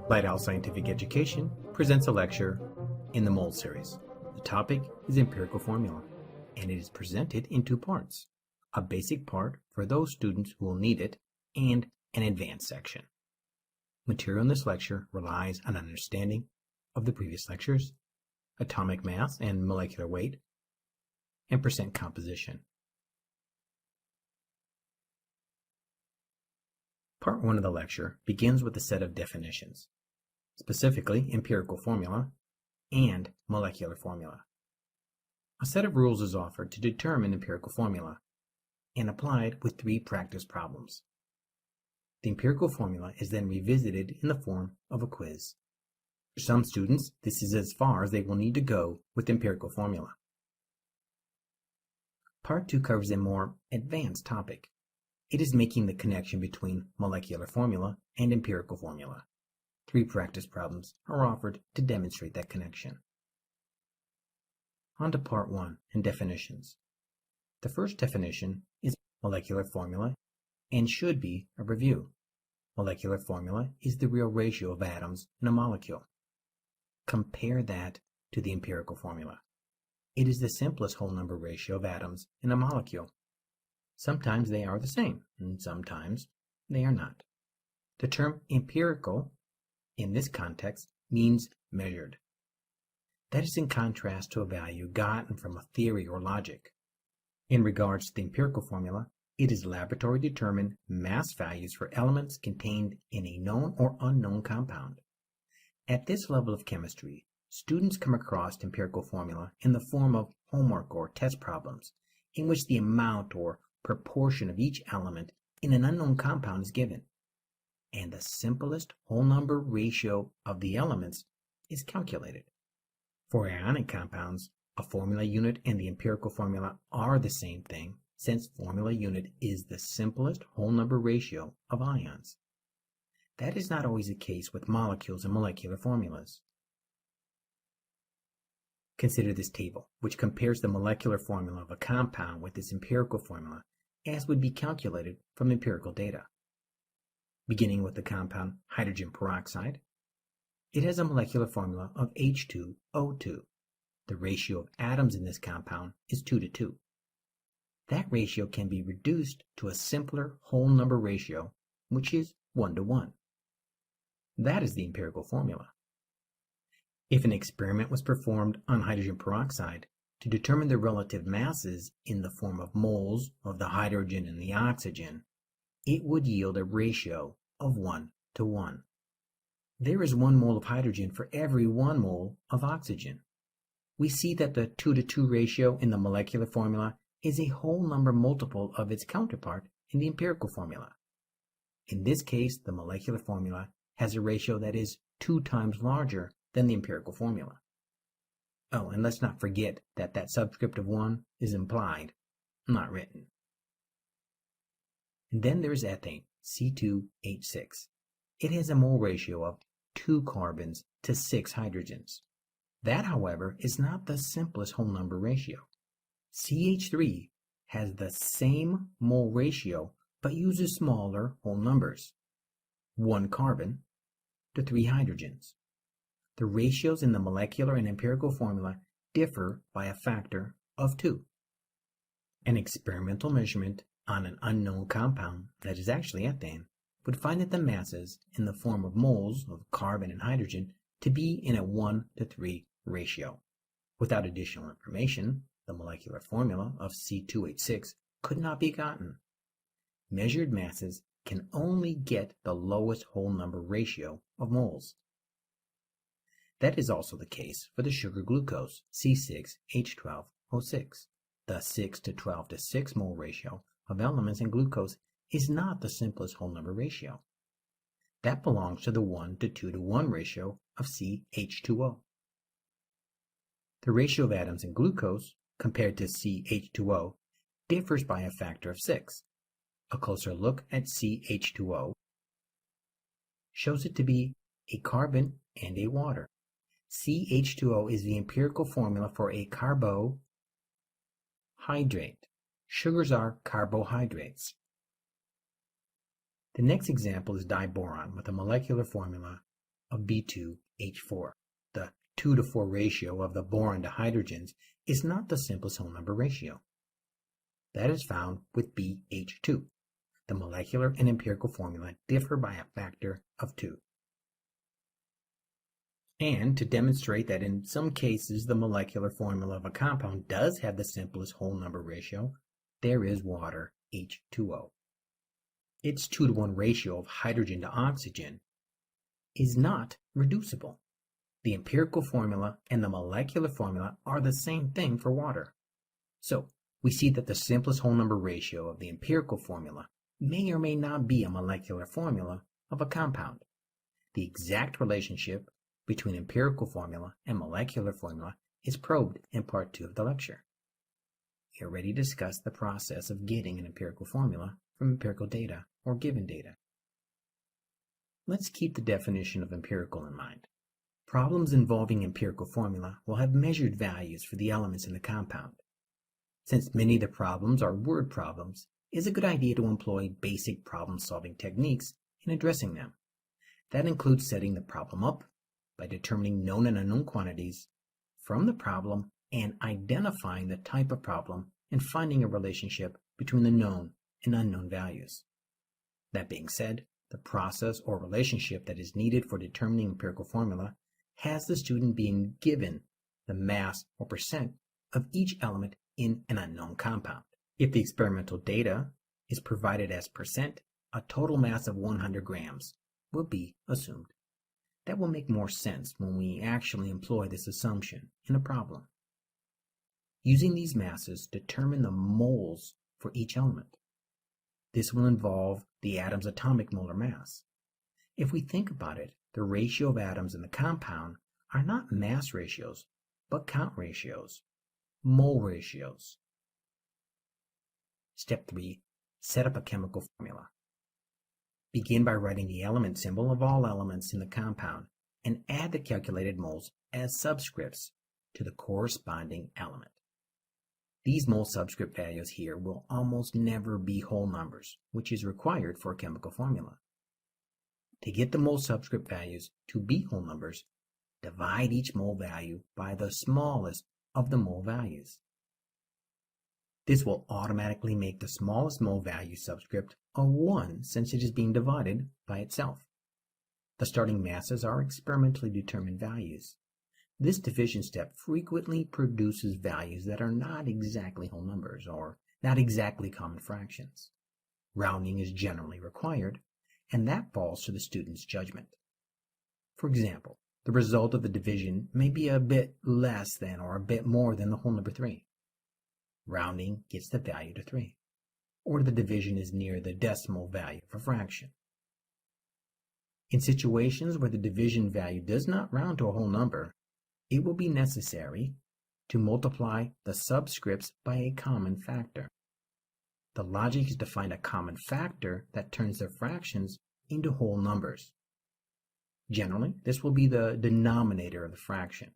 Lighthouse Scientific Education presents a lecture in the MOLD series. The topic is Empirical Formula, and it is presented in two parts, a basic part for those students who will need it, and an advanced section. Material in this lecture relies on understanding of the previous lectures, atomic mass and molecular weight, and percent composition. Part 1 of the lecture begins with a set of definitions, specifically empirical formula and molecular formula. A set of rules is offered to determine empirical formula and applied with 3 practice problems. The empirical formula is then revisited in the form of a quiz. For some students, this is as far as they will need to go with empirical formula. Part 2 covers a more advanced topic. It is making the connection between molecular formula and empirical formula. 3 practice problems are offered to demonstrate that connection. On to Part 1 and definitions. The first definition is molecular formula and should be a review. Molecular formula is the real ratio of atoms in a molecule. Compare that to the empirical formula. It is the simplest whole number ratio of atoms in a molecule. Sometimes they are the same, and sometimes they are not. The term empirical in this context means measured. That is in contrast to a value gotten from a theory or logic. In regards to the empirical formula, it is laboratory determined mass values for elements contained in a known or unknown compound. At this level of chemistry, students come across empirical formula in the form of homework or test problems, in which the amount or proportion of each element in an unknown compound is given, and the simplest whole number ratio of the elements is calculated. For ionic compounds, a formula unit and the empirical formula are the same thing, since formula unit is the simplest whole number ratio of ions. That is not always the case with molecules and molecular formulas. Consider this table, which compares the molecular formula of a compound with its empirical formula, as would be calculated from empirical data. Beginning with the compound hydrogen peroxide, it has a molecular formula of H2O2. The ratio of atoms in this compound is 2 to 2. That ratio can be reduced to a simpler whole number ratio, which is 1 to 1. That is the empirical formula. If an experiment was performed on hydrogen peroxide to determine the relative masses in the form of moles of the hydrogen and the oxygen, it would yield a ratio of 1 to 1. There is 1 mole of hydrogen for every 1 mole of oxygen. We see that the 2 to 2 ratio in the molecular formula is a whole number multiple of its counterpart in the empirical formula. In this case, the molecular formula has a ratio that is 2 times larger than the empirical formula. Oh, and let's not forget that that subscript of 1 is implied, not written. And then there is ethane, C2H6. It has a mole ratio of 2 carbons to 6 hydrogens. That, however, is not the simplest whole number ratio. CH3 has the same mole ratio but uses smaller whole numbers, 1 carbon to 3 hydrogens. The ratios in the molecular and empirical formula differ by a factor of 2. An experimental measurement on an unknown compound that is actually ethane would find that the masses in the form of moles of carbon and hydrogen to be in a 1 to 3 ratio. Without additional information, the molecular formula of C2H6 could not be gotten. Measured masses can only get the lowest whole number ratio of moles. That is also the case for the sugar glucose, C6H12O6. The 6 to 12 to 6 mole ratio of elements in glucose is not the simplest whole number ratio. That belongs to the 1 to 2 to 1 ratio of CH2O. The ratio of atoms in glucose compared to CH2O differs by a factor of 6. A closer look at CH2O shows it to be a carbon and a water. CH2O is the empirical formula for a carbohydrate. Sugars are carbohydrates. The next example is diboron with a molecular formula of B2H4. The 2 to 4 ratio of the boron to hydrogens is not the simplest whole number ratio. That is found with BH2. The molecular and empirical formula differ by a factor of 2. And to demonstrate that in some cases the molecular formula of a compound does have the simplest whole number ratio, there is water, H2O. Its 2 to 1 ratio of hydrogen to oxygen is not reducible. The empirical formula and the molecular formula are the same thing for water. So, we see that the simplest whole number ratio of the empirical formula may or may not be a molecular formula of a compound. The exact relationship between empirical formula and molecular formula is probed in part 2 of the lecture. We already discussed the process of getting an empirical formula from empirical data or given data. Let's keep the definition of empirical in mind. Problems involving empirical formula will have measured values for the elements in the compound. Since many of the problems are word problems, it is a good idea to employ basic problem-solving techniques in addressing them. That includes setting the problem up by determining known and unknown quantities from the problem and identifying the type of problem and finding a relationship between the known and unknown values. That being said, the process or relationship that is needed for determining empirical formula has the student being given the mass or percent of each element in an unknown compound. If the experimental data is provided as percent, a total mass of 100 grams will be assumed. That will make more sense when we actually employ this assumption in a problem. Using these masses, determine the moles for each element. This will involve the atom's atomic molar mass. If we think about it, the ratio of atoms in the compound are not mass ratios, but count ratios, mole ratios. Step 3. Set up a chemical formula. Begin by writing the element symbol of all elements in the compound and add the calculated moles as subscripts to the corresponding element. These mole subscript values here will almost never be whole numbers, which is required for a chemical formula. To get the mole subscript values to be whole numbers, divide each mole value by the smallest of the mole values. This will automatically make the smallest mole value subscript a 1 since it is being divided by itself. The starting masses are experimentally determined values. This division step frequently produces values that are not exactly whole numbers or not exactly common fractions. Rounding is generally required, and that falls to the student's judgment. For example, the result of the division may be a bit less than or a bit more than the whole number 3. Rounding gets the value to 3, or the division is near the decimal value of a fraction. In situations where the division value does not round to a whole number, it will be necessary to multiply the subscripts by a common factor. The logic is to find a common factor that turns the fractions into whole numbers. Generally, this will be the denominator of the fraction.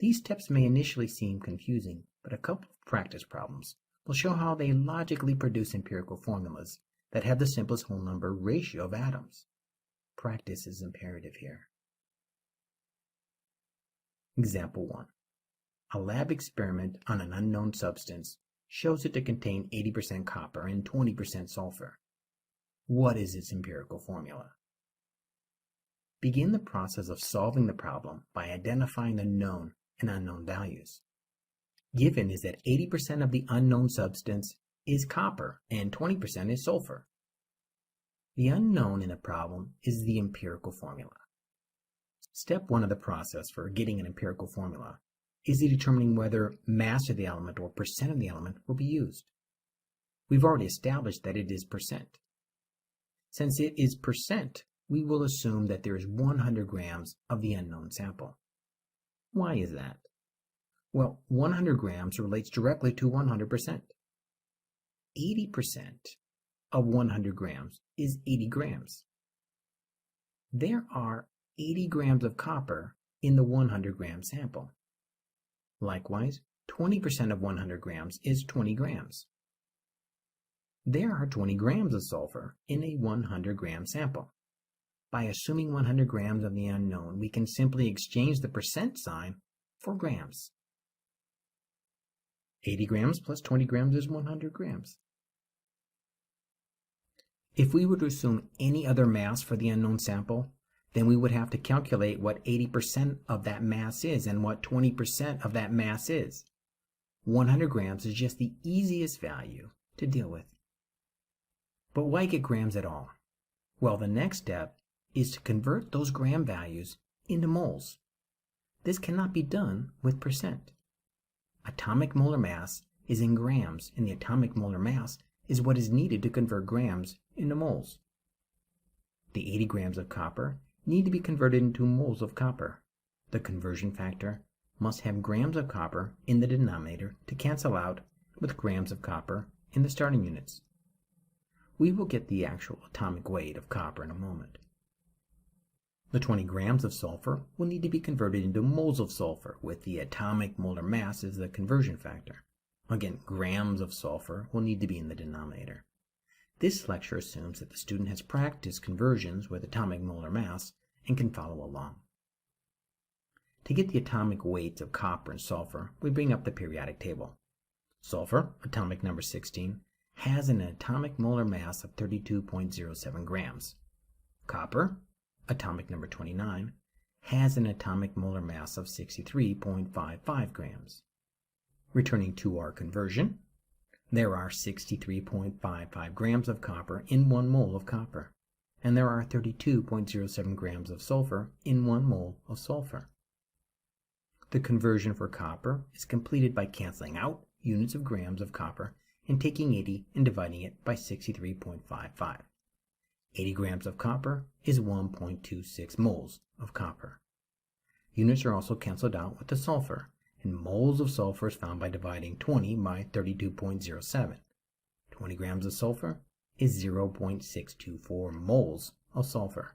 These steps may initially seem confusing, but a couple of practice problems will show how they logically produce empirical formulas that have the simplest whole number ratio of atoms. Practice is imperative here. Example 1. A lab experiment on an unknown substance shows it to contain 80% copper and 20% sulfur. What is its empirical formula? Begin the process of solving the problem by identifying the known and unknown values. Given is that 80% of the unknown substance is copper and 20% is sulfur. The unknown in the problem is the empirical formula. Step 1 of the process for getting an empirical formula is determining whether mass of the element or percent of the element will be used. We've already established that it is percent. Since it is percent, we will assume that there is 100 grams of the unknown sample. Why is that? Well, 100 grams relates directly to 100%. 80% of 100 grams is 80 grams. There are 80 grams of copper in the 100 gram sample. Likewise, 20% of 100 grams is 20 grams. There are 20 grams of sulfur in a 100 gram sample. By assuming 100 grams of the unknown, we can simply exchange the percent sign for grams. 80 grams plus 20 grams is 100 grams. If we were to assume any other mass for the unknown sample, then we would have to calculate what 80% of that mass is and what 20% of that mass is. 100 grams is just the easiest value to deal with. But why get grams at all? Well, the next step is to convert those gram values into moles. This cannot be done with percent. Atomic molar mass is in grams, and the atomic molar mass is what is needed to convert grams into moles. The 80 grams of copper need to be converted into moles of copper. The conversion factor must have grams of copper in the denominator to cancel out with grams of copper in the starting units. We will get the actual atomic weight of copper in a moment. The 20 grams of sulfur will need to be converted into moles of sulfur with the atomic molar mass as the conversion factor. Again, grams of sulfur will need to be in the denominator. This lecture assumes that the student has practiced conversions with atomic molar mass and can follow along. To get the atomic weights of copper and sulfur, we bring up the periodic table. Sulfur, atomic number 16, has an atomic molar mass of 32.07 grams. Copper, atomic number 29, has an atomic molar mass of 63.55 grams. Returning to our conversion, there are 63.55 grams of copper in 1 mole of copper, and there are 32.07 grams of sulfur in 1 mole of sulfur. The conversion for copper is completed by canceling out units of grams of copper and taking 80 and dividing it by 63.55. 80 grams of copper is 1.26 moles of copper. Units are also canceled out with the sulfur, and moles of sulfur is found by dividing 20 by 32.07. 20 grams of sulfur is 0.624 moles of sulfur.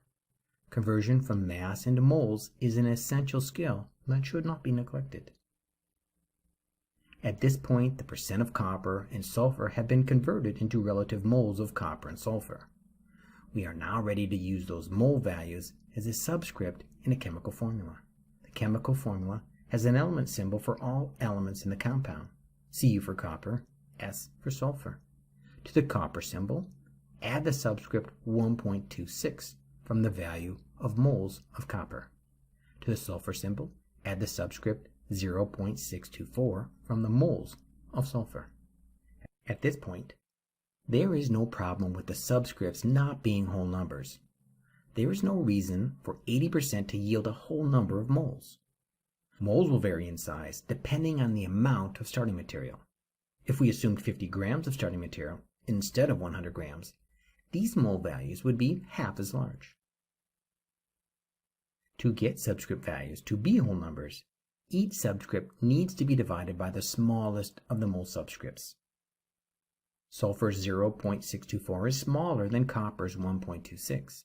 Conversion from mass into moles is an essential skill that should not be neglected. At this point, the percent of copper and sulfur have been converted into relative moles of copper and sulfur. We are now ready to use those mole values as a subscript in a chemical formula. The chemical formula has an element symbol for all elements in the compound, Cu for copper, S for sulfur. To the copper symbol, add the subscript 1.26 from the value of moles of copper. To the sulfur symbol, add the subscript 0.624 from the moles of sulfur. At this point, there is no problem with the subscripts not being whole numbers. There is no reason for 80% to yield a whole number of moles. Moles will vary in size depending on the amount of starting material. If we assumed 50 grams of starting material instead of 100 grams, these mole values would be half as large. To get subscript values to be whole numbers, each subscript needs to be divided by the smallest of the mole subscripts. Sulfur's 0.624 is smaller than copper's 1.26.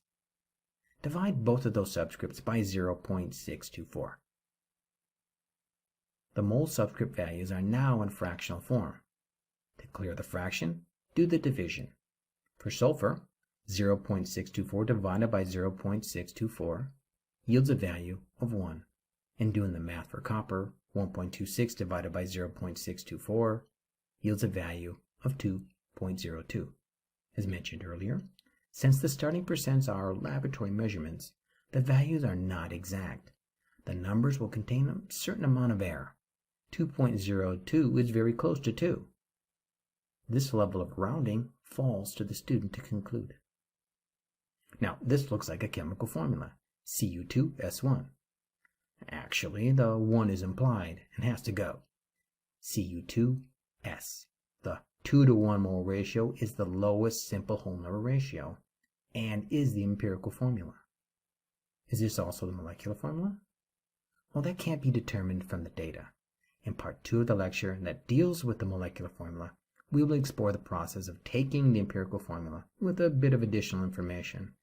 Divide both of those subscripts by 0.624. The mole subscript values are now in fractional form. To clear the fraction, do the division. For sulfur, 0.624 divided by 0.624 yields a value of 1. And doing the math for copper, 1.26 divided by 0.624 yields a value of 2.02. As mentioned earlier, since the starting percents are laboratory measurements, the values are not exact. The numbers will contain a certain amount of error. 2.02 is very close to 2. This level of rounding falls to the student to conclude. Now, this looks like a chemical formula, Cu2S1. Actually, the 1 is implied and has to go. Cu2S. The 2 to 1 mole ratio is the lowest simple whole number ratio and is the empirical formula. Is this also the molecular formula? Well, that can't be determined from the data. In part 2 of the lecture that deals with the molecular formula, we will explore the process of taking the empirical formula with a bit of additional information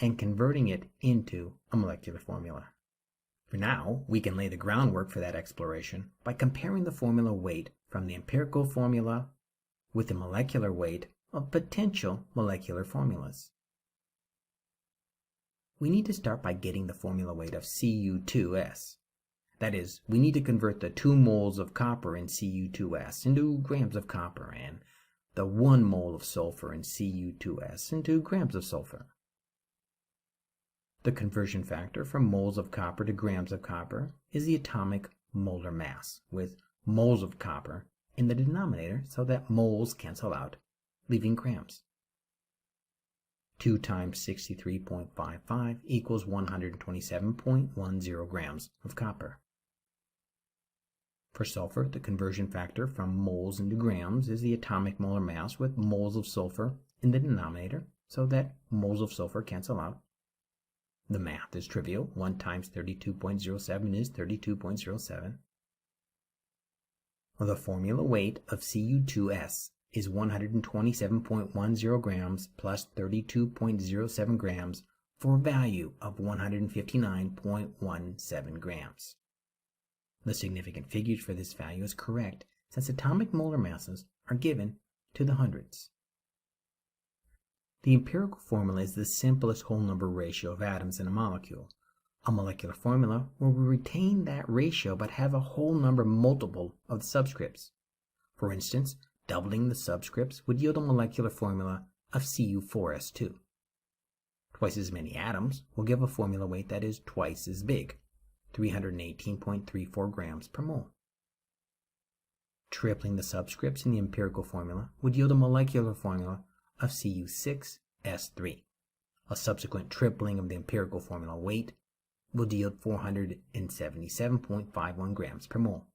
and converting it into a molecular formula. For now, we can lay the groundwork for that exploration by comparing the formula weight from the empirical formula with the molecular weight of potential molecular formulas. we need to start by getting the formula weight of Cu2S. That is, we need to convert the 2 moles of copper in Cu2S into grams of copper and the 1 mole of sulfur in Cu2S into grams of sulfur. The conversion factor from moles of copper to grams of copper is the atomic molar mass, with moles of copper in the denominator so that moles cancel out, leaving grams. 2 times 63.55 equals 127.10 grams of copper. For sulfur, the conversion factor from moles into grams is the atomic molar mass with moles of sulfur in the denominator so that moles of sulfur cancel out. The math is trivial. 1 times 32.07 is 32.07. The formula weight of Cu2S is 127.10 grams plus 32.07 grams for a value of 159.17 grams. The significant figures for this value is correct since atomic molar masses are given to the hundreds. The empirical formula is the simplest whole number ratio of atoms in a molecule. A molecular formula where we retain that ratio but have a whole number multiple of the subscripts. For instance, doubling the subscripts would yield a molecular formula of Cu4S2. Twice as many atoms will give a formula weight that is twice as big, 318.34 grams per mole. Tripling the subscripts in the empirical formula would yield a molecular formula of Cu6S3. A subsequent tripling of the empirical formula weight will yield 477.51 grams per mole.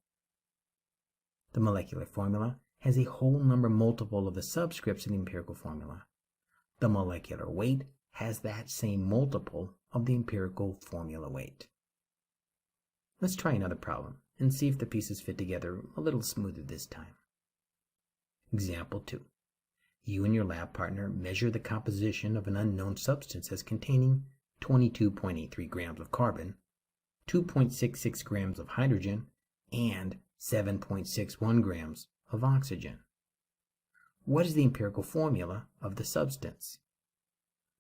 The molecular formula has a whole number multiple of the subscripts in the empirical formula. The molecular weight has that same multiple of the empirical formula weight. Let's try another problem and see if the pieces fit together a little smoother this time. Example 2. You and your lab partner measure the composition of an unknown substance as containing 22.83 grams of carbon, 2.66 grams of hydrogen, and 7.61 grams of oxygen. What is the empirical formula of the substance?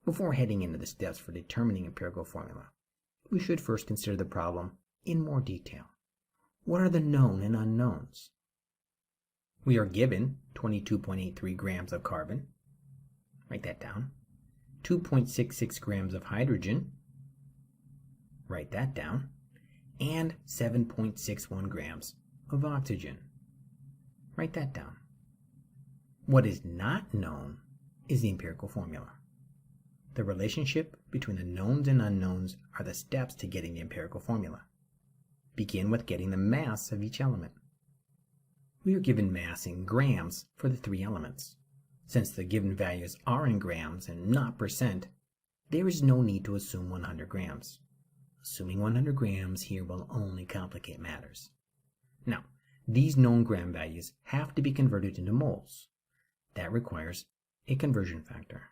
Before heading into the steps for determining empirical formula, we should first consider the problem in more detail. What are the known and unknowns? We are given 22.83 grams of carbon, write that down, 2.66 grams of hydrogen, write that down, and 7.61 grams of oxygen, write that down. What is not known is the empirical formula. The relationship between the knowns and unknowns are the steps to getting the empirical formula. Begin with getting the mass of each element. We are given mass in grams for the 3 elements. Since the given values are in grams and not percent, there is no need to assume 100 grams. Assuming 100 grams here will only complicate matters. Now, these known gram values have to be converted into moles. That requires a conversion factor.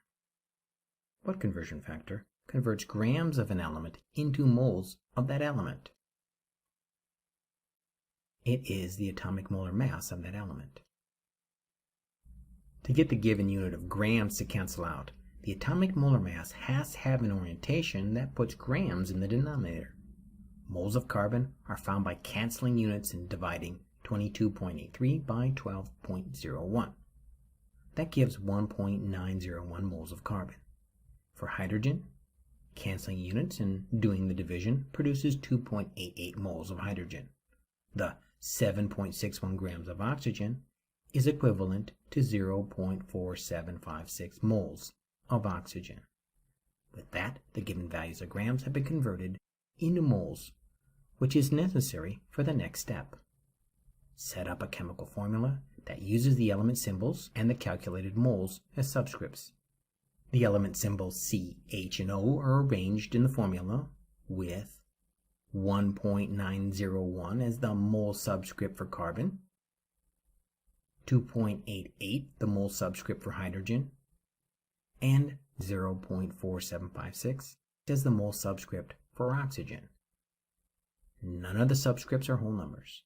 What conversion factor converts grams of an element into moles of that element? It is the atomic molar mass of that element. To get the given unit of grams to cancel out, the atomic molar mass has to have an orientation that puts grams in the denominator. Moles of carbon are found by canceling units and dividing 22.83 by 12.01. That gives 1.901 moles of carbon. For hydrogen, canceling units and doing the division produces 2.88 moles of hydrogen. The 7.61 grams of oxygen is equivalent to 0.4756 moles of oxygen. With that, the given values of grams have been converted into moles, which is necessary for the next step. Set up a chemical formula that uses the element symbols and the calculated moles as subscripts. The element symbols C, H, and O are arranged in the formula with 1.901 as the mole subscript for carbon, 2.88 the mole subscript for hydrogen, and 0.4756 as the mole subscript for oxygen. None of the subscripts are whole numbers,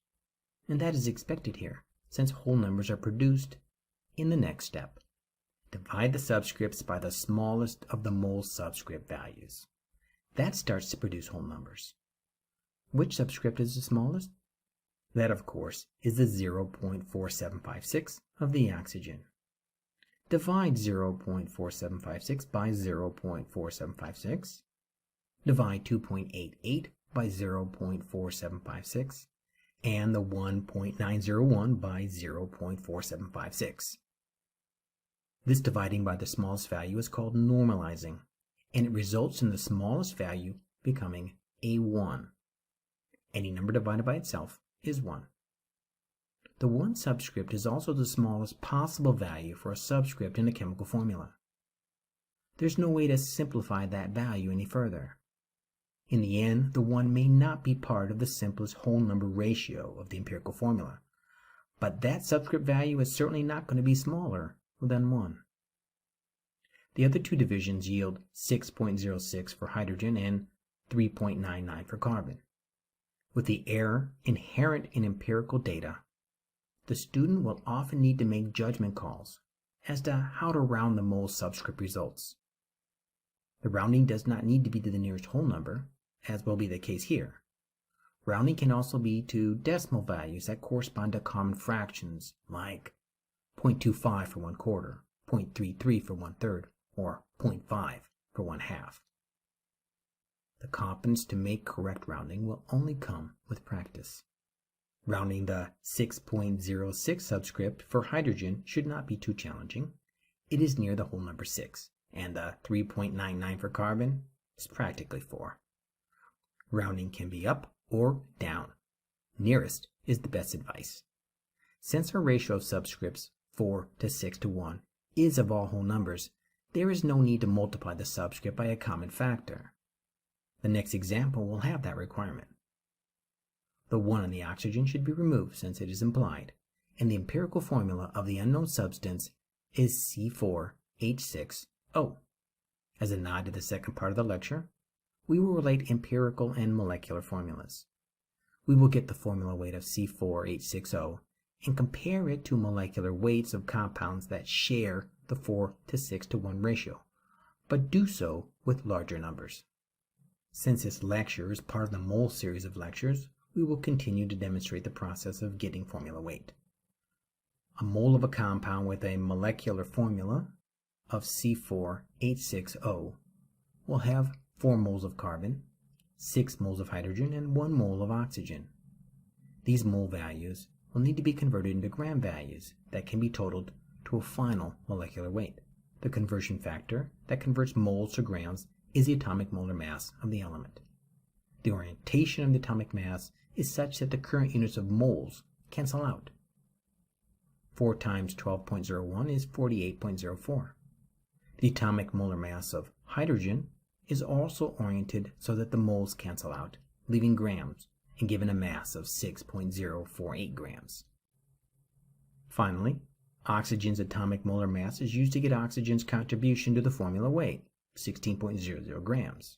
and that is expected here, since whole numbers are produced in the next step. Divide the subscripts by the smallest of the mole subscript values. that starts to produce whole numbers. Which subscript is the smallest? That, of course, is the 0.4756 of the oxygen. Divide 0.4756 by 0.4756. Divide 2.88 by 0.4756. And the 1.901 by 0.4756. This dividing by the smallest value is called normalizing, and it results in the smallest value becoming a 1. Any number divided by itself is 1. The 1 subscript is also the smallest possible value for a subscript in a chemical formula. There's no way to simplify that value any further. In the end, the 1 may not be part of the simplest whole number ratio of the empirical formula, but that subscript value is certainly not going to be smaller than 1. The other two divisions yield 6.06 for hydrogen and 3.99 for carbon. With the error inherent in empirical data, the student will often need to make judgment calls as to how to round the mole subscript results. The rounding does not need to be to the nearest whole number, as will be the case here. Rounding can also be to decimal values that correspond to common fractions, like 0.25 for 1/4, 0.33 for 1/3, or 0.5 for 1/2. The competence to make correct rounding will only come with practice. Rounding the 6.06 subscript for hydrogen should not be too challenging. It is near the whole number 6, and the 3.99 for carbon is practically 4. Rounding can be up or down. Nearest is the best advice. Since our ratio of subscripts, 4 to 6 to 1, is of all whole numbers, there is no need to multiply the subscript by a common factor. The next example will have that requirement. The 1 on the oxygen should be removed since it is implied, and the empirical formula of the unknown substance is C4H6O. As a nod to the second part of the lecture, we will relate empirical and molecular formulas. We will get the formula weight of C4H6O and compare it to molecular weights of compounds that share the 4 to 6 to 1 ratio, but do so with larger numbers. Since this lecture is part of the mole series of lectures, we will continue to demonstrate the process of getting formula weight. A mole of a compound with a molecular formula of C4H6O will have 4 moles of carbon, 6 moles of hydrogen, and 1 mole of oxygen. These mole values will need to be converted into gram values that can be totaled to a final molecular weight. The conversion factor that converts moles to grams is the atomic molar mass of the element. The orientation of the atomic mass is such that the current units of moles cancel out. 4 times 12.01 is 48.04. The atomic molar mass of hydrogen is also oriented so that the moles cancel out, leaving grams, and given a mass of 6.048 grams. Finally, oxygen's atomic molar mass is used to get oxygen's contribution to the formula weight, 16.00 grams.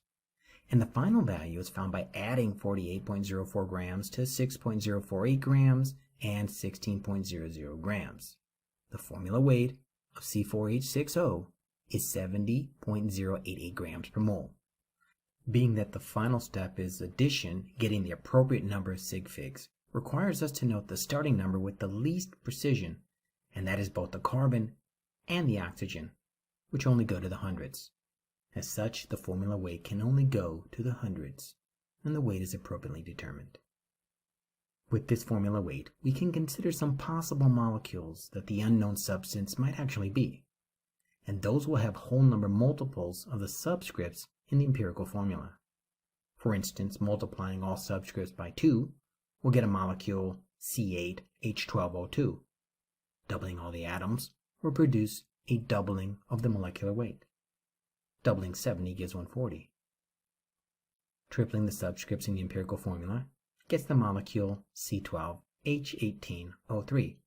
And the final value is found by adding 48.04 grams to 6.048 grams and 16.00 grams. The formula weight of C4H6O is 70.088 grams per mole. Being that the final step is addition, getting the appropriate number of sig figs requires us to note the starting number with the least precision, and that is both the carbon and the oxygen, which only go to the hundreds. As such, the formula weight can only go to the hundreds, and the weight is appropriately determined. With this formula weight, we can consider some possible molecules that the unknown substance might actually be, and those will have whole number multiples of the subscripts in the empirical formula. For instance, multiplying all subscripts by 2 will get a molecule C8H12O2. Doubling all the atoms will produce a doubling of the molecular weight. Doubling 70 gives 140. Tripling the subscripts in the empirical formula gets the molecule C12H18O3.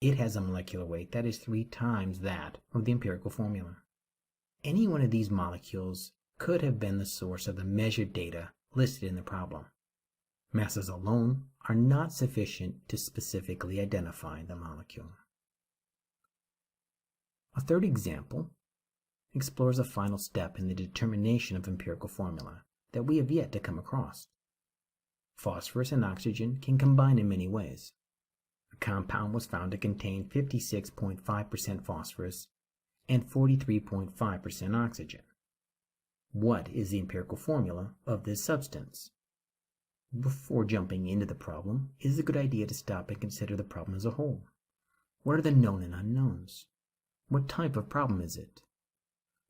It has a molecular weight that is 3 times that of the empirical formula. Any one of these molecules could have been the source of the measured data listed in the problem. Masses alone are not sufficient to specifically identify the molecule. A third example explores a final step in the determination of empirical formula that we have yet to come across. Phosphorus and oxygen can combine in many ways. A compound was found to contain 56.5% phosphorus and 43.5% oxygen. What is the empirical formula of this substance? Before jumping into the problem, it is a good idea to stop and consider the problem as a whole. What are the known and unknowns? What type of problem is it?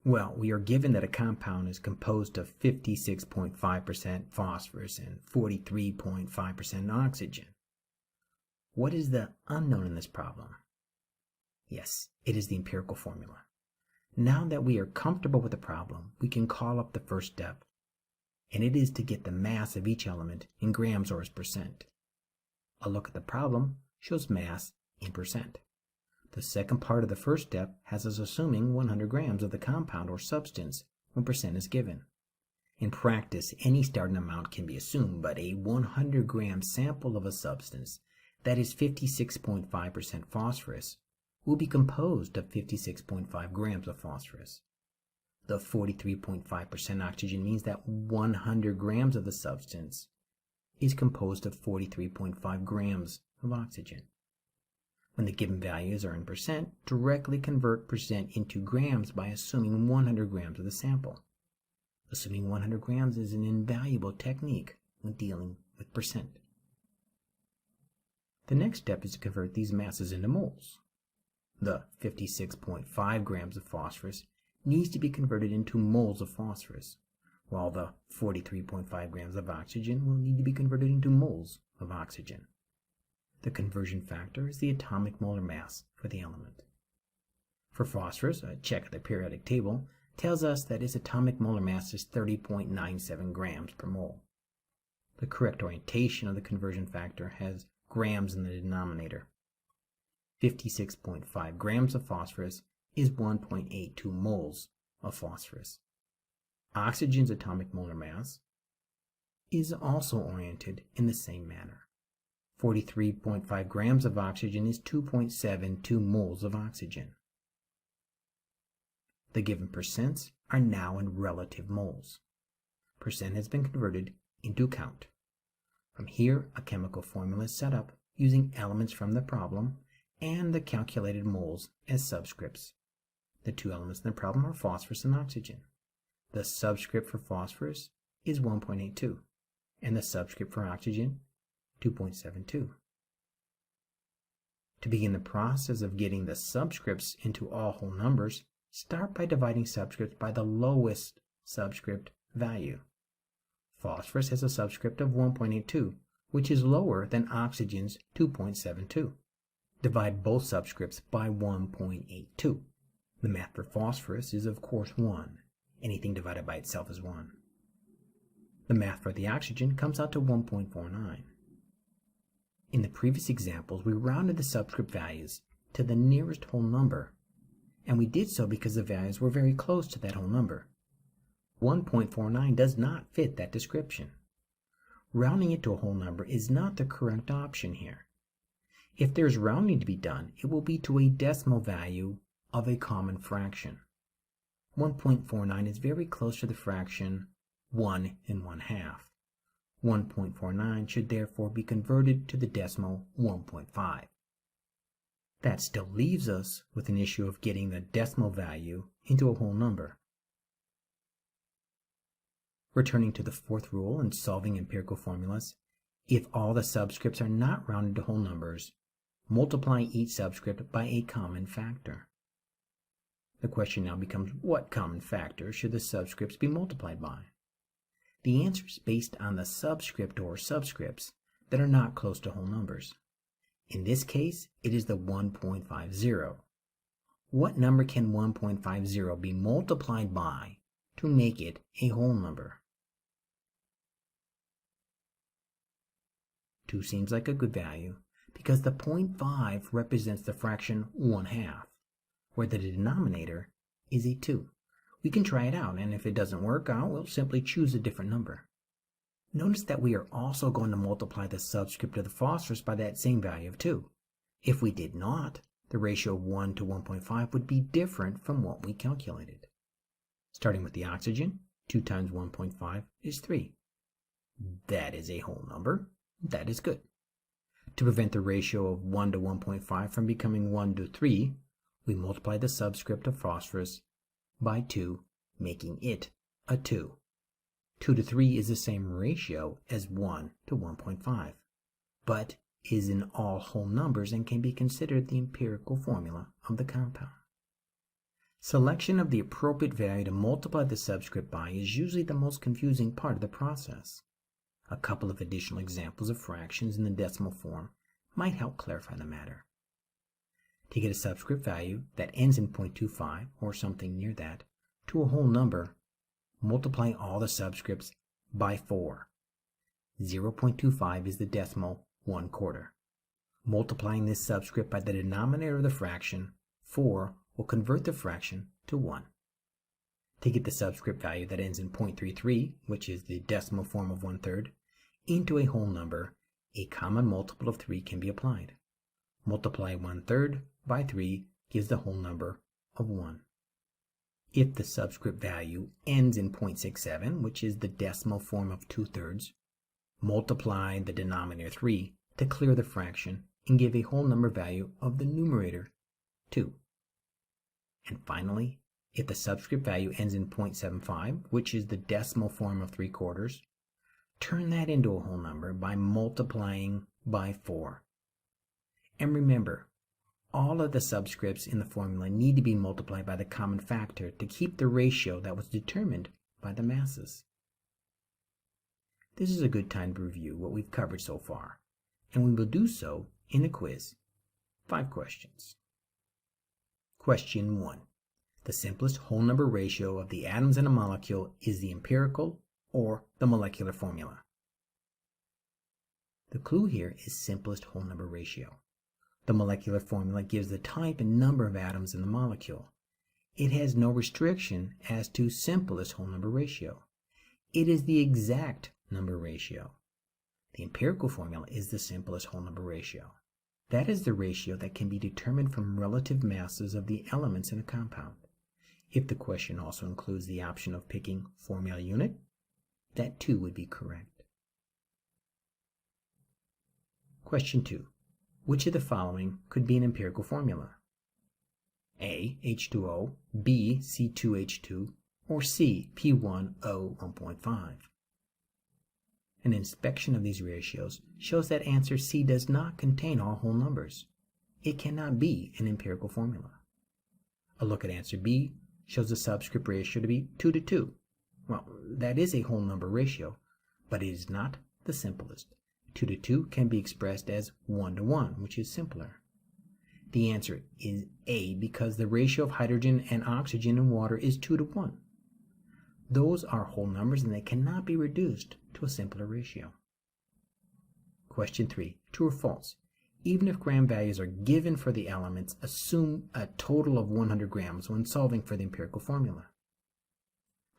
Well, we are given that a compound is composed of 56.5% phosphorus and 43.5% oxygen. What is the unknown in this problem? Yes, it is the empirical formula. Now that we are comfortable with the problem, we can call up the first step, and it is to get the mass of each element in grams or as percent. A look at the problem shows mass in percent. The second part of the first step has us assuming 100 grams of the compound or substance when percent is given. In practice, any starting amount can be assumed, but a 100-gram sample of a substance that is 56.5% phosphorus will be composed of 56.5 grams of phosphorus. The 43.5% oxygen means that 100 grams of the substance is composed of 43.5 grams of oxygen. When the given values are in percent, directly convert percent into grams by assuming 100 grams of the sample. Assuming 100 grams is an invaluable technique when dealing with percent. The next step is to convert these masses into moles. The 56.5 grams of phosphorus needs to be converted into moles of phosphorus, while the 43.5 grams of oxygen will need to be converted into moles of oxygen. The conversion factor is the atomic molar mass for the element. For phosphorus, a check of the periodic table tells us that its atomic molar mass is 30.97 grams per mole. The correct orientation of the conversion factor has grams in the denominator. 56.5 grams of phosphorus is 1.82 moles of phosphorus. Oxygen's atomic molar mass is also oriented in the same manner. 43.5 grams of oxygen is 2.72 moles of oxygen. The given percents are now in relative moles. Percent has been converted into count. From here, a chemical formula is set up using elements from the problem and the calculated moles as subscripts. The two elements in the problem are phosphorus and oxygen. The subscript for phosphorus is 1.82, and the subscript for oxygen 2.72. To begin the process of getting the subscripts into all whole numbers, start by dividing subscripts by the lowest subscript value. Phosphorus has a subscript of 1.82, which is lower than oxygen's 2.72. Divide both subscripts by 1.82. The math for phosphorus is of course 1. Anything divided by itself is 1. The math for the oxygen comes out to 1.49. In the previous examples, we rounded the subscript values to the nearest whole number, and we did so because the values were very close to that whole number. 1.49 does not fit that description. Rounding it to a whole number is not the correct option here. If there's rounding to be done, it will be to a decimal value of a common fraction. 1.49 is very close to the fraction 1 1/2. 1.49 should therefore be converted to the decimal 1.5. That still leaves us with an issue of getting the decimal value into a whole number. Returning to the fourth rule in solving empirical formulas, if all the subscripts are not rounded to whole numbers, multiply each subscript by a common factor. The question now becomes, what common factor should the subscripts be multiplied by? The answer is based on the subscript or subscripts that are not close to whole numbers. In this case, it is the 1.50. What number can 1.50 be multiplied by to make it a whole number? 2 seems like a good value because the 0.5 represents the fraction 1/2, where the denominator is a 2. We can try it out, and if it doesn't work out, we'll simply choose a different number. Notice that we are also going to multiply the subscript of the phosphorus by that same value of 2. If we did not, the ratio of 1 to 1.5 would be different from what we calculated. Starting with the oxygen, 2 times 1.5 is 3. That is a whole number. That is good. To prevent the ratio of 1 to 1.5 from becoming 1 to 3, we multiply the subscript of phosphorus by 2, making it a 2. 2 to 3 is the same ratio as 1 to 1.5, but is in all whole numbers and can be considered the empirical formula of the compound. Selection of the appropriate value to multiply the subscript by is usually the most confusing part of the process. A couple of additional examples of fractions in the decimal form might help clarify the matter. To get a subscript value that ends in 0.25 or something near that to a whole number, multiply all the subscripts by 4. 0.25 is the decimal 1/4. Multiplying this subscript by the denominator of the fraction, 4 will convert the fraction to 1. To get the subscript value that ends in 0.33, which is the decimal form of 1/3, into a whole number, a common multiple of 3 can be applied. Multiply 1/3 by 3 gives the whole number of 1. If the subscript value ends in 0.67, which is the decimal form of 2/3, multiply the denominator 3 to clear the fraction and give a whole number value of the numerator 2. And finally, if the subscript value ends in 0.75, which is the decimal form of 3/4, turn that into a whole number by multiplying by 4. And remember, all of the subscripts in the formula need to be multiplied by the common factor to keep the ratio that was determined by the masses. This is a good time to review what we've covered so far, and we will do so in a quiz. 5 questions. Question 1. The simplest whole number ratio of the atoms in a molecule is the empirical or the molecular formula. The clue here is simplest whole number ratio. The molecular formula gives the type and number of atoms in the molecule. It has no restriction as to simplest whole number ratio. It is the exact number ratio. The empirical formula is the simplest whole number ratio. That is the ratio that can be determined from relative masses of the elements in a compound. If the question also includes the option of picking formula unit, that too would be correct. Question 2. Which of the following could be an empirical formula? A. H2O, B. C2H2, or C. P1O 1.5. An inspection of these ratios shows that answer C does not contain all whole numbers. It cannot be an empirical formula. A look at answer B shows the subscript ratio to be 2 to 2. Well, that is a whole number ratio, but it is not the simplest. 2 to 2 can be expressed as 1 to 1, which is simpler. The answer is A because the ratio of hydrogen and oxygen in water is 2 to 1. Those are whole numbers and they cannot be reduced to a simpler ratio. Question 3. True or false? Even if gram values are given for the elements, assume a total of 100 grams when solving for the empirical formula.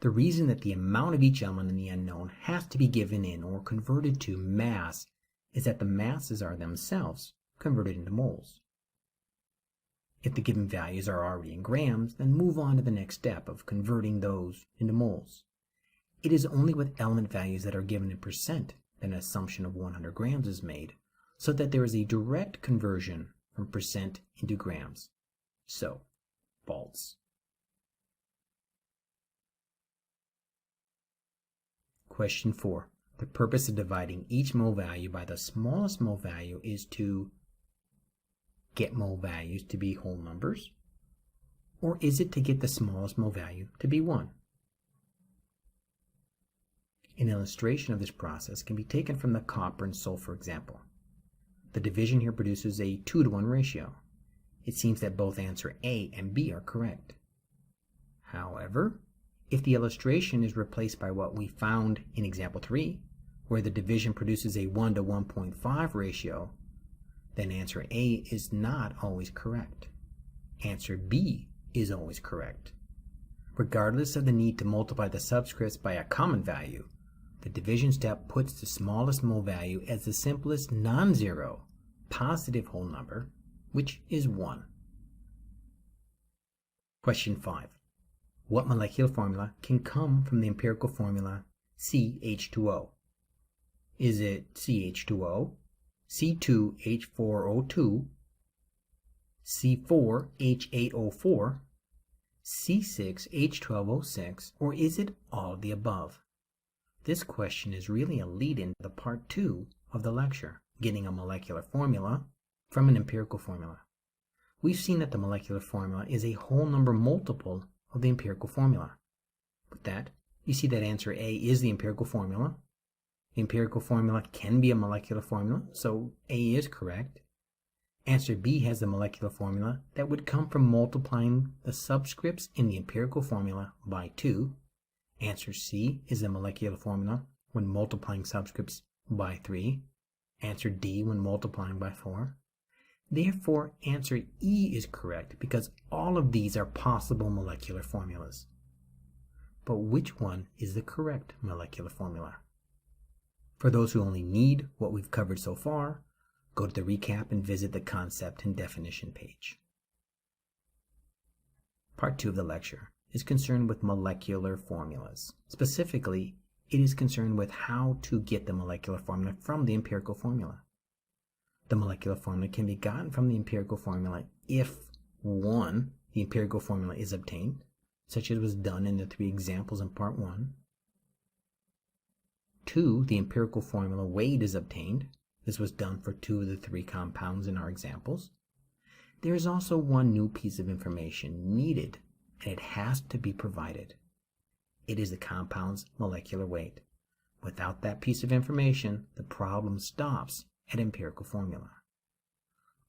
The reason that the amount of each element in the unknown has to be given in or converted to mass is that the masses are themselves converted into moles. If the given values are already in grams, then move on to the next step of converting those into moles. It is only with element values that are given in percent that an assumption of 100 grams is made, so that there is a direct conversion from percent into grams. So, false. Question 4. The purpose of dividing each mole value by the smallest mole value is to get mole values to be whole numbers, or is it to get the smallest mole value to be 1? An illustration of this process can be taken from the copper and sulfur example. The division here produces a 2 to 1 ratio. It seems that both answer A and B are correct. However, if the illustration is replaced by what we found in example 3, where the division produces a 1 to 1.5 ratio, then answer A is not always correct. Answer B is always correct. Regardless of the need to multiply the subscripts by a common value, the division step puts the smallest mole value as the simplest non-zero positive whole number, which is 1. Question 5. What molecular formula can come from the empirical formula CH2O? Is it CH2O, C2H4O2, C4H8O4, C6H12O6, or is it all of the above? This question is really a lead-in to the part 2 of the lecture, getting a molecular formula from an empirical formula. We've seen that the molecular formula is a whole number multiple of the empirical formula. With that, you see that answer A is the empirical formula. The empirical formula can be a molecular formula, so A is correct. Answer B has the molecular formula that would come from multiplying the subscripts in the empirical formula by 2. Answer C is the molecular formula when multiplying subscripts by 3. Answer D when multiplying by 4. Therefore, answer E is correct because all of these are possible molecular formulas. But which one is the correct molecular formula? For those who only need what we've covered so far, go to the recap and visit the concept and definition page. Part 2 of the lecture is concerned with molecular formulas. Specifically, it is concerned with how to get the molecular formula from the empirical formula. The molecular formula can be gotten from the empirical formula if 1. The empirical formula is obtained, such as was done in the 3 examples in part 1. 2. The empirical formula weight is obtained. This was done for 2 of the 3 compounds in our examples. There is also one new piece of information needed, and it has to be provided. It is the compound's molecular weight. Without that piece of information, the problem stops at empirical formula.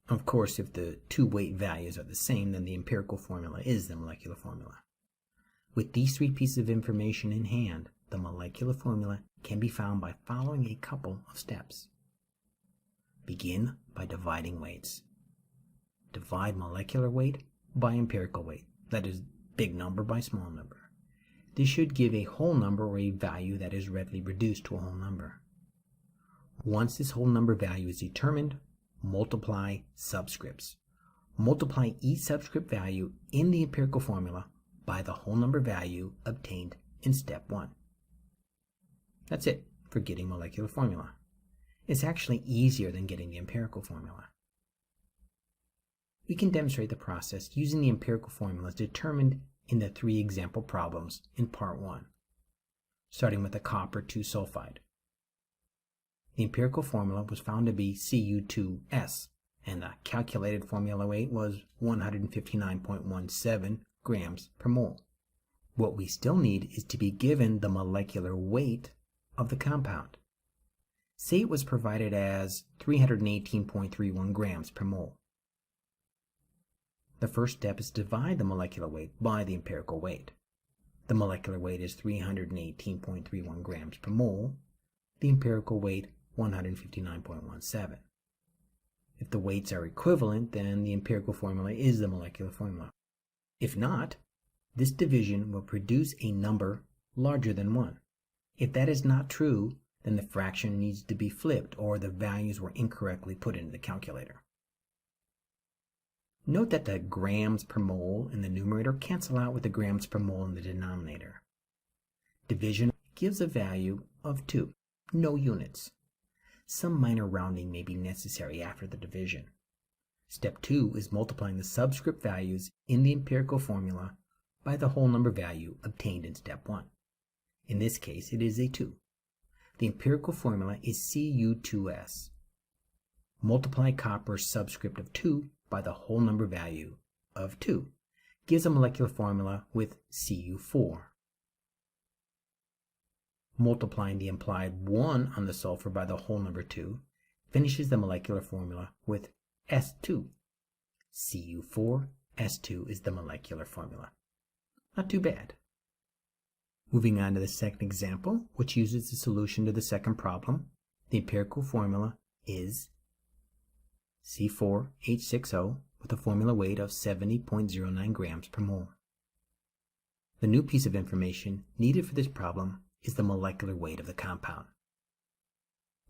Of course, if the 2 weight values are the same, then the empirical formula is the molecular formula. With these 3 pieces of information in hand, the molecular formula can be found by following a couple of steps. Begin by dividing weights. Divide molecular weight by empirical weight, that is, big number by small number. This should give a whole number or a value that is readily reduced to a whole number. Once this whole number value is determined, multiply subscripts. Multiply each subscript value in the empirical formula by the whole number value obtained in step 1. That's it for getting molecular formula. It's actually easier than getting the empirical formula. We can demonstrate the process using the empirical formulas determined in the 3 example problems in part 1, starting with the copper 2 sulfide. The empirical formula was found to be Cu2S, and the calculated formula weight was 159.17 grams per mole. What we still need is to be given the molecular weight of the compound. Say it was provided as 318.31 grams per mole. The first step is to divide the molecular weight by the empirical weight. The molecular weight is 318.31 grams per mole. The empirical weight 159.17. If the weights are equivalent, then the empirical formula is the molecular formula. If not, this division will produce a number larger than 1. If that is not true, then the fraction needs to be flipped or the values were incorrectly put into the calculator. Note that the grams per mole in the numerator cancel out with the grams per mole in the denominator. Division gives a value of 2, no units. Some minor rounding may be necessary after the division. Step 2 is multiplying the subscript values in the empirical formula by the whole number value obtained in step 1. In this case, it is a 2. The empirical formula is Cu2S. Multiply copper's subscript of 2 by the whole number value of 2. Gives a molecular formula with Cu4. Multiplying the implied 1 on the sulfur by the whole number 2 finishes the molecular formula with S2. Cu4, S2 is the molecular formula. Not too bad. Moving on to the second example, which uses the solution to the second problem, the empirical formula is C4H6O with a formula weight of 70.09 grams per mole. The new piece of information needed for this problem is the molecular weight of the compound.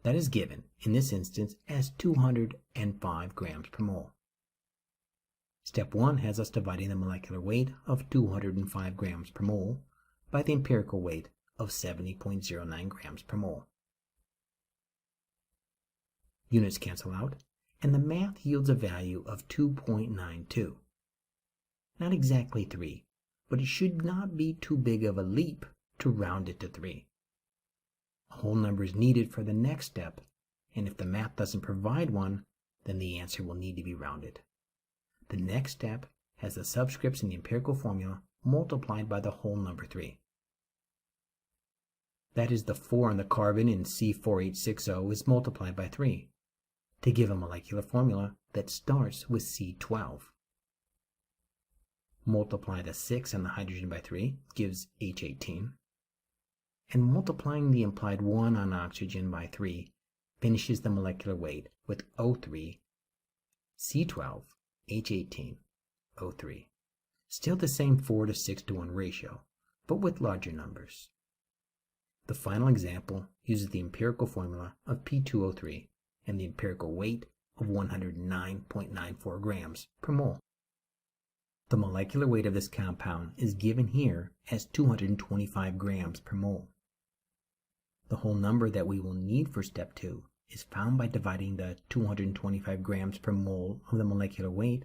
That is given, in this instance, as 205 grams per mole. Step 1 has us dividing the molecular weight of 205 grams per mole by the empirical weight of 70.09 grams per mole. Units cancel out, and the math yields a value of 2.92. Not exactly 3, but it should not be too big of a leap to round it to 3. A whole number is needed for the next step, and if the math doesn't provide one, then the answer will need to be rounded. The next step has the subscripts in the empirical formula multiplied by the whole number 3. That is, the 4 on the carbon in C4860 is multiplied by 3 to give a molecular formula that starts with C12. Multiply the 6 on the hydrogen by 3 gives H18. And multiplying the implied 1 on oxygen by 3 finishes the molecular weight with O3, C12, H18, O3. Still the same 4 to 6 to 1 ratio, but with larger numbers. The final example uses the empirical formula of P2O3 and the empirical weight of 109.94 grams per mole. The molecular weight of this compound is given here as 225 grams per mole. The whole number that we will need for step 2 is found by dividing the 225 grams per mole of the molecular weight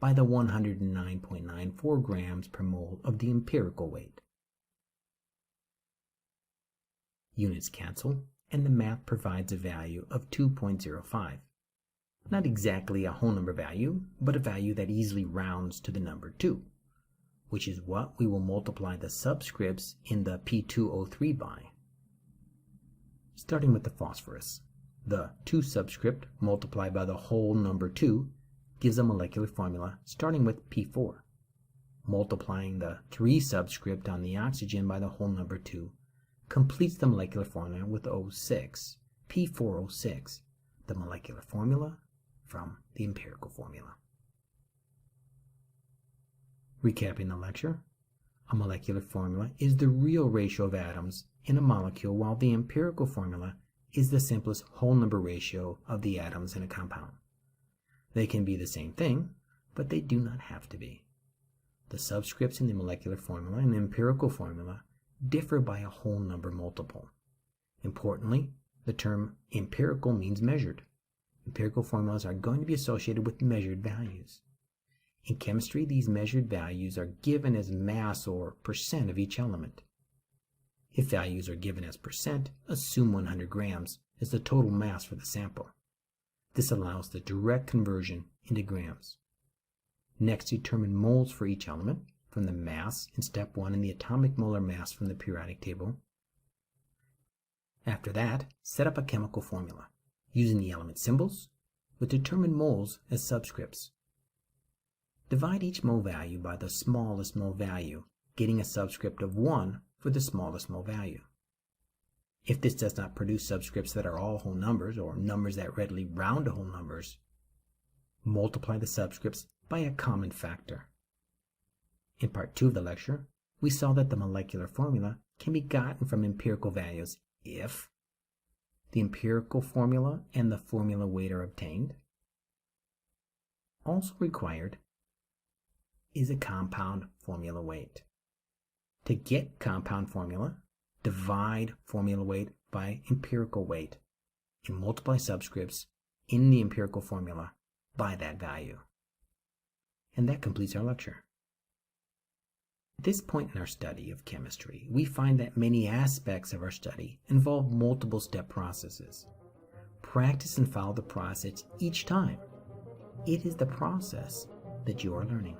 by the 109.94 grams per mole of the empirical weight. Units cancel, and the math provides a value of 2.05. Not exactly a whole number value, but a value that easily rounds to the number 2, which is what we will multiply the subscripts in the P2O3 by. Starting with the phosphorus, the 2 subscript multiplied by the whole number 2 gives a molecular formula starting with P4. Multiplying the 3 subscript on the oxygen by the whole number 2 completes the molecular formula with O6, P4O6, the molecular formula from the empirical formula. Recapping the lecture, a molecular formula is the real ratio of atoms in a molecule, while the empirical formula is the simplest whole number ratio of the atoms in a compound. They can be the same thing, but they do not have to be. The subscripts in the molecular formula and the empirical formula differ by a whole number multiple. Importantly, the term empirical means measured. Empirical formulas are going to be associated with measured values. In chemistry, these measured values are given as mass or percent of each element. If values are given as percent, assume 100 grams is the total mass for the sample. This allows the direct conversion into grams. Next, determine moles for each element from the mass in step 1 and the atomic molar mass from the periodic table. After that, set up a chemical formula using the element symbols with determined moles as subscripts. Divide each mole value by the smallest mole value, getting a subscript of 1 for the smallest mole value. If this does not produce subscripts that are all whole numbers or numbers that readily round to whole numbers, multiply the subscripts by a common factor. In part 2 of the lecture, we saw that the molecular formula can be gotten from empirical values if the empirical formula and the formula weight are obtained. Also required is a compound formula weight. To get compound formula, divide formula weight by empirical weight and multiply subscripts in the empirical formula by that value. And that completes our lecture. At this point in our study of chemistry, we find that many aspects of our study involve multiple step processes. Practice and follow the process each time. It is the process that you are learning.